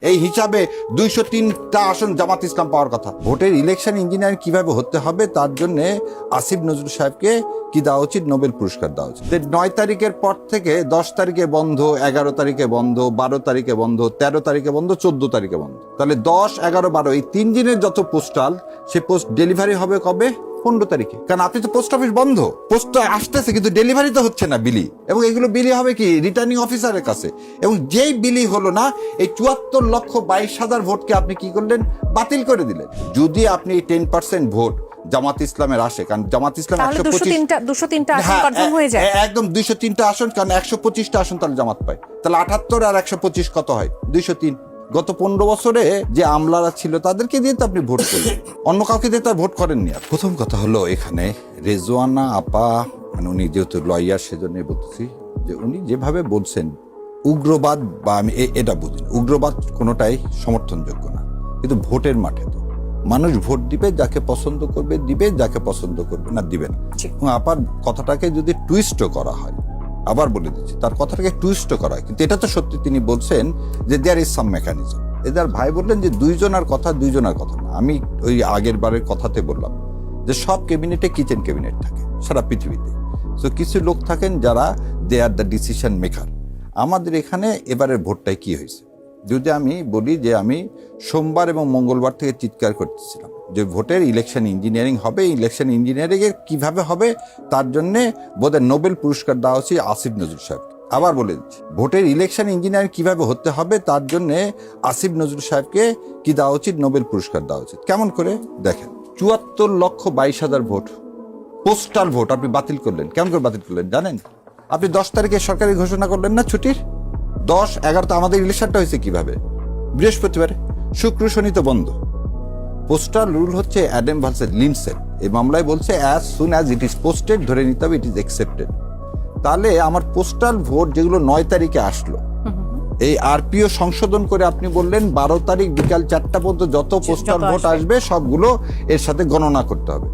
এই হিসাবে 203টা আসন জামাত ইসলাম পাওয়ার কথা। ভোটের ইলেকশন ইঞ্জিনিয়ারিং কিভাবে হতে হবে তার জন্য আসিফ নজরুল সাহেবকে কি দেওয়া উচিত, নোবেল পুরস্কার দেওয়া উচিত। 9 তারিখের পর থেকে 10 তারিখে বন্ধ, 11 তারিখে বন্ধ, 12 তারিখে বন্ধ, 13 তারিখে বন্ধ, 14 তারিখে বন্ধ। তাহলে 10, 11, 12 এই 3 দিনের যত পোস্টাল, সে পোস্ট ডেলিভারি হবে কবে? 15 তারিখে। কারণ আপনি তো পোস্ট অফিস বন্ধ, পোস্ট আসতেছে কিন্তু ডেলিভারি তো হচ্ছে না বিলি, এবং এগুলো বিলি হবে কি রিটার্নিং অফিসারের কাছে। এবং যেই বিলি হলো না, এই 74,22,000 ভোটকে আপনি কি করলেন? বাতিল করে দিলেন। যদি আপনি 10% ভোট জামাত ইসলামের আসে, কারণ জামাত ইসলাম 203টা আসন কনফার্ম হয়ে যায়, একদম 203টা আসন, কারণ 125টা আসন তাহলে জামাত পায়, তাহলে 78 আর 125 কত হয়? 203। গত 15 বছরে যে আমলারা ছিল তাদেরকে দিয়ে তো আপনি ভোট করলেন, অন্য কাউকে দিয়ে তো আর ভোট করেননি। প্রথম কথা হলো, এখানে রেজওয়ানা আপা, মানে উনি যেহেতু লয়ার সেজন্য বলতেছি যে উনি যেভাবে বলছেন উগ্রবাদ, বা আমি এটা বুঝি উগ্রবাদ কোনোটাই সমর্থনযোগ্য না, কিন্তু ভোটের মাঠে তো মানুষ ভোট দিবে, যাকে পছন্দ করবে দিবে, যাকে পছন্দ করবে না দিবে না। এবং আপার কথাটাকে যদি টুইস্টও করা হয়, আবার বলে দিচ্ছি, তার কথাটাকে টুইস্ট করা হয়, কিন্তু এটা তো সত্যি তিনি বলছেন যে দেয়ার ইজ সাম মেকানিজম। এদের ভাই বললেন যে দুইজনের কথা না। আমি ওই আগের বারের কথাতে বললাম যে সব ক্যাবিনেটে কিচেন ক্যাবিনেট থাকে সারা পৃথিবীতে, তো কিছু লোক থাকেন যারা দে আর দ্য ডিসিশন মেকার। আমাদের এখানে এবারের ভোটটায় কি হয়েছে, যদি আমি বলি যে আমি সোমবার এবং মঙ্গলবার থেকে চিৎকার করতেছিলাম যে ভোটের ইলেকশন ইঞ্জিনিয়ারিং হবে, ইলেকশন ইঞ্জিনিয়ারিং এর কিভাবে হবে তার জন্য বোধহয় নোবেল পুরস্কার দেওয়া হচ্ছে আসিফ নজরুল সাহেব। আবার বলে দিচ্ছি, ভোটের ইলেকশন ইঞ্জিনিয়ারিং কিভাবে হতে হবে তার জন্য আসিফ নজরুল সাহেবকে কি দেওয়া উচিত, নোবেল পুরস্কার দেওয়া উচিত। কেমন করে দেখেন, 74,22,000 ভোট পোস্টাল ভোট আপনি বাতিল করলেন। কেমন করে বাতিল করলেন জানেন? আপনি 10 তারিখে সরকারি ঘোষণা করলেন না ছুটির, 10, 11 তো আমাদের ইলেকশনটা হয়েছে কিভাবে? বৃহস্পতিবার, শুক্র, শনি তো বন্ধ। পোস্টাল রুল হচ্ছে অ্যাডাম ভার্সেস লিন্ডসে, এই মামলায় বলছে as soon as it is posted, ধরে নিতে হবে ইট ইজ অ্যাকসেপ্টেড। তাহলে আমার পোস্টাল ভোট যেগুলো 9 তারিখে আসলো, এই আরপিও সংশোধন করে আপনি বললেন 12 তারিখ বিকাল 4টা পর্যন্ত যত পোস্টাল ভোট আসবে সবগুলো এর সাথে গণনা করতে হবে।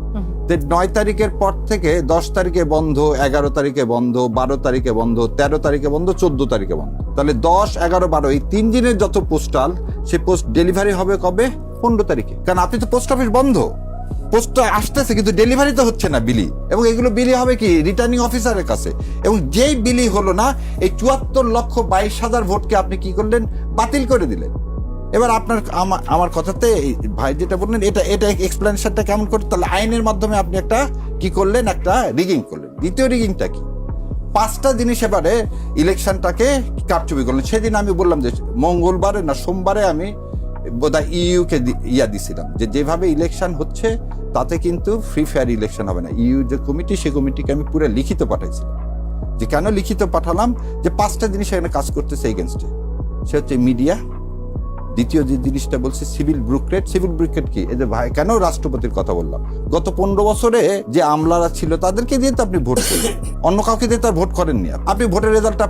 9 তারিখের পর থেকে 10 তারিখে বন্ধ, 11 তারিখে বন্ধ, 12 তারিখে বন্ধ, 13 তারিখে বন্ধ, 14 তারিখে বন্ধ। তাহলে 10, 11, 12 এই 3 দিনের যত পোস্টাল, সে পোস্ট ডেলিভারি হবে কবে? 15 তারিখে। কারণ আপনি তো পোস্ট অফিস বন্ধ, পোস্ট আসতেছে কিন্তু ডেলিভারি তো হচ্ছে না বিলি, এবং এগুলো বিলি হবে কি রিটার্নিং অফিসারের কাছে। এবং যেই বিলি হলো না, এই 74,22,000 ভোটকে আপনি কি করলেন? বাতিল করে দিলেন। এবার আপনার আমার কথাতে ভাই যেটা বললেন, এটা এক্সপ্লেনেশনটা কেমন করতে, তাহলে আইনের মাধ্যমে আপনি একটা কি করলেন, একটা রিগিং করলেন। দ্বিতীয় রিগিংটা কি? 5টা জিনিস এবারে ইলেকশনটাকে কারচুপি করলেন। সেদিন আমি বললাম যে মঙ্গলবারে না সোমবারে আমি বোধহয় ইউকে দিছিলাম যে যেভাবে ইলেকশন হচ্ছে তাতে কিন্তু ফ্রি ফেয়ার ইলেকশন হবে না। ইউ যে কমিটি, সেই কমিটিকে আমি পুরো লিখিত পাঠাইছিলাম। যে কেন লিখিত পাঠালাম? যে 5টা জিনিস এখানে কাজ করতেছে এগেনস্টে। সে হচ্ছে মিডিয়া, দ্বিতীয় যে জিনিসটা বলছে সিভিল ব্রুকেট কি? এই যে ভাই কেন রাষ্ট্রপতির কথা বললাম, গত 15 বছরে যে আমলারা ছিল তাদেরকে দিয়ে তো আপনি ভোট করলেন, অন্য কাউকে দিয়ে তো আর ভোট করেননি। আপনি ভোটের রেজাল্টটা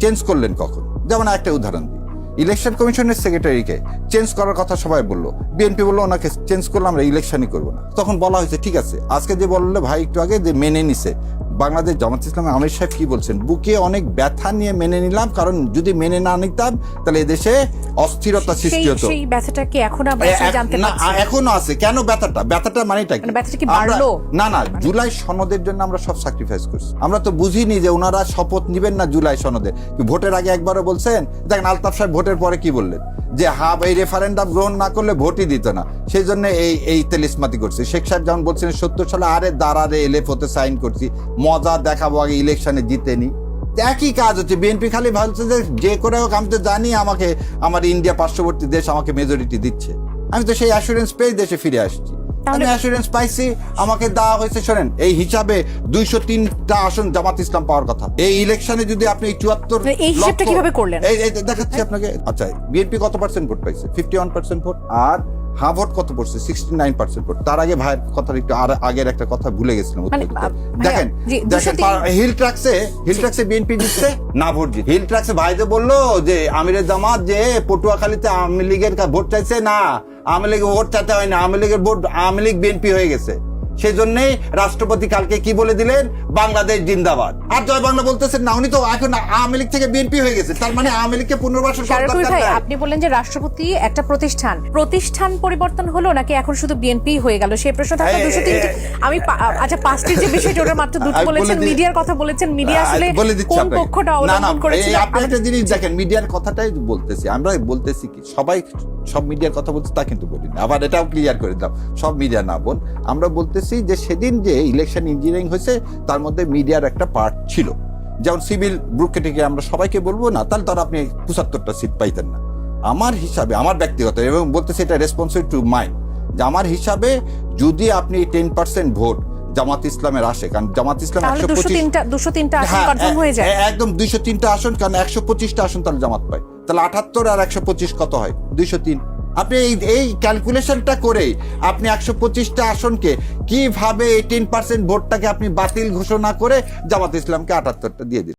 চেঞ্জ করলেন কখন? যেমন একটা উদাহরণ দিই, ইলেকশন কমিশনের সেক্রেটারিকে চেঞ্জ করার কথা সবাই বললো, বিএনপি বললো ওনাকে চেঞ্জ করলে আমরা ইলেকশনই করবো না। তখন বলা হয়েছে ঠিক আছে, আজকে যে বললো ভাই একটু আগে যে মেনে নিছে বাংলাদেশ জামাত ইসলামের আমির সাহেব কি বলছেন, বুকে অনেক ব্যথা নিয়ে মেনে নিলাম, কারণ যদি মেনে না নিতাম তাহলে এদেশে অস্থিরতা সৃষ্টি হতো। সেই ব্যথাটা কি এখন আমরা জানতে পারছি? এখনো আছে। কেন ব্যথাটা মানেটা কি? ব্যথাটা কি বাড়লো? না, জুলাই সনদের জন্য আমরা সব স্যাক্রিফাইস করছি। আমরা তো বুঝিনি যে ওনারা শপথ নিবেন না জুলাই সনদে। ভোটের আগে একবারও বলছেন, দেখেন আলতাফ সাহেব ভোটের পরে কি বললেন, যে এই রেফারেন্ডাম গ্রহণ না করলে ভোটই দিত না, সেই জন্য এই তেলিসমাতি করছে। শেখ সাহেব যেমন বলছিলেন 70 সালে, আরে দাঁড়ারে এলএফওতে সাইন করছি, মজা দেখাবো, আগে ইলেকশনে জিতেনি। একই কাজ হচ্ছে। বিএনপি খালি ভাবছে যে করে হোক আমি তো জানি আমাকে আমার ইন্ডিয়া পার্শ্ববর্তী দেশ আমাকে মেজরিটি দিচ্ছে, আমি তো সেই অ্যাসুরেন্স পেয়ে দেশে ফিরে আসছি। আমি অ্যাসুরেন্স পাইছি, আমাকে দেওয়া হয়েছে। শোনেন, এই হিসাবে 203টা আসন জামাত ইসলাম পাওয়ার কথা। এই ইলেকশনে যদি আপনি 74 এই হিসাবটা কিভাবে করলেন? এই দেখাচ্ছি আপনাকে। আচ্ছা, বিএনপি কত পার্সেন্ট ভোট পাইছে? 51% ভোট। আর হ্যাঁ ভোট কত পড়ছে? 69% ভোট। তার আগে ভাইয়ের কথা একটু আগের একটা কথা ভুলে গেছিলাম। দেখেন হিল ট্রাক্সে বিএনপি জিতছে না, ভোট জিত। হিল ট্রাক্সে ভাইদের বললো যে আমিরের জামাত যে পটুয়াখালীতে আওয়ামী লীগের ভোট চাইছে না, আওয়ামী লীগের ভোট চাইতে হয় না, আওয়ামী লীগের ভোট আওয়ামী লীগ বিএনপি হয়ে গেছে। সেই জন্যই রাষ্ট্রপতি কালকে কি বলে দিলেন, বাংলাদেশ জিন্দাবাদ। আর জয় বাংলা বলতেছেন না, উনি তো এখন আওয়ামী লীগ থেকে বিএনপি হয়ে গেছে, তার মানে আওয়ামী লীগকে পুনর্বাসন করার শাহরুখ দরকার ভাই, নাই। আপনি বললেন যে রাষ্ট্রপতি একটা প্রতিষ্ঠান পরিবর্তন হলো নাকি এখন শুধু বিএনপি হয়ে গেল, সেই প্রশ্ন থাকলে 203টি আমি আচ্ছা 5টির যে বিষয়টা ওটা মাত্র দুটো আমি বলে বলেছেন, দিই- মিডিয়ার কথা বলেছেন, মিডিয়া আসলে বলে দিচ্ছি কোন আপনাকে। পক্ষটা না, অবলম্বন করেছিল? আপনি একটা জিনিস দেখেন, মিডিয়ার কথাটাই বলতেছি আমরা, বলতেছি কি সবাই সব মিডিয়ার কথা বলছে তা কিন্তু বলি না, আবার এটাও ক্লিয়ার করে দিলাম, সব মিডিয়া না বল, আমরা বলতেছি যে সেদিন যে ইলেকশন ইঞ্জিনিয়ারিং হয়েছে তার মধ্যে মিডিয়ার একটা পার্ট ছিল। যেমন সিভিল ব্রুকেটিকে আমরা সবাইকে বলবো না, তাহলে তারা আপনি 75টা সিট পাইতেন না। আমার হিসাবে, আমার ব্যক্তিগত, এবং বলতেছি এটা রেসপন্সিবল টু মাইন্ড, যে আমার হিসাবে যদি আপনি 10% ভোট জামাত ইসলামের আসে, কারণ জামাত ইসলাম তাহলে 203টা আসন কনফার্ম হয়ে যায়। একদম 203টা আসন, কারণ 125টা আসন তাহলে জামাত পায়, তাহলে 78 আর 125 কত হয়, 203। আপনি এই ক্যালকুলেশনটা করে আপনি 125টা আসনকে কিভাবে 18% ভোটটাকে আপনি বাতিল ঘোষণা করে জামাত ইসলামকে 78টা দিয়ে দিন।